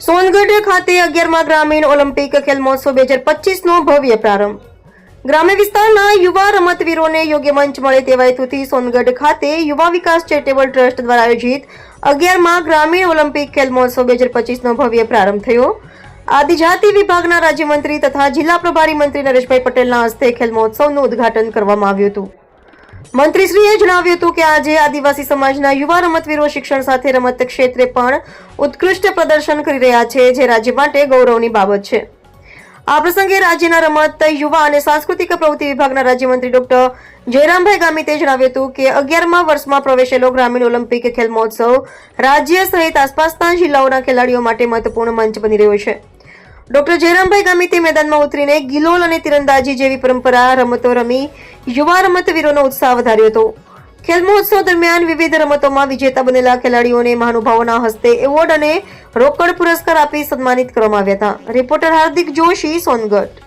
સોનગઢ ખાતે 11મા ગ્રામીણ ઓલિમ્પિક ખેલ મહોત્સવ 2025નો ભવ્ય પ્રારંભ. ગ્રામ્ય વિસ્તારના યુવા રમતવીરોને યોગ્ય મંચ મળે તેવા હેતુથી સોનગઢ ખાતે યુવા વિકાસ ચેરિટેબલ ટ્રસ્ટ દ્વારા આયોજિત 11મા ગ્રામીણ ઓલિમ્પિક ખેલ મહોત્સવ 2025નો ભવ્ય પ્રારંભ થયો. આદિજાતિ વિભાગના રાજ્યમંત્રી તથા જિલ્લા પ્રભારી મંત્રી નરેશભાઈ પટેલના હસ્તે ખેલ મહોત્સવનું ઉદ્ઘાટન કરવામાં આવ્યું હતું. મંત્રીશ્રીએ જણાવ્યું હતું કે આજે આદિવાસી સમાજના યુવા રમતવીરો શિક્ષણ સાથે રમત ક્ષેત્રે પણ ઉત્કૃષ્ટ પ્રદર્શન કરી રહ્યા છે, જે રાજ્ય માટે ગૌરવની બાબત છે. આ પ્રસંગે રાજ્યના રમત, યુવા અને સાંસ્કૃતિક પ્રવૃત્તિ વિભાગના રાજ્યમંત્રી ડોક્ટર જયરામભાઈ ગામિતે જણાવ્યું હતું કે 11મા વર્ષમાં પ્રવેશેલો ગ્રામીણ ઓલિમ્પિક ખેલ મહોત્સવ રાજ્ય સહિત આસપાસના જિલ્લાઓના ખેલાડીઓ માટે મહત્વપૂર્ણ મંચ બની રહ્યો છે. ડોક્ટર જયરામભાઈ ગામિતે મેદાનમાં ઉતરીને ગિલોલ અને તીરંદાજી જેવી પરંપરા રમતો રમી યુવા રમતવીરોનો ઉત્સાહ વધાર્યો હતો. ખેલ મહોત્સવ દરમિયાન વિવિધ રમતોમાં વિજેતા બનેલા ખેલાડીઓને મહાનુભાવોના હસ્તે એવોર્ડ અને રોકડ પુરસ્કાર આપી સન્માનિત કરવામાં આવ્યા હતા. રિપોર્ટર હાર્દિક જોશી, સોનગઢ.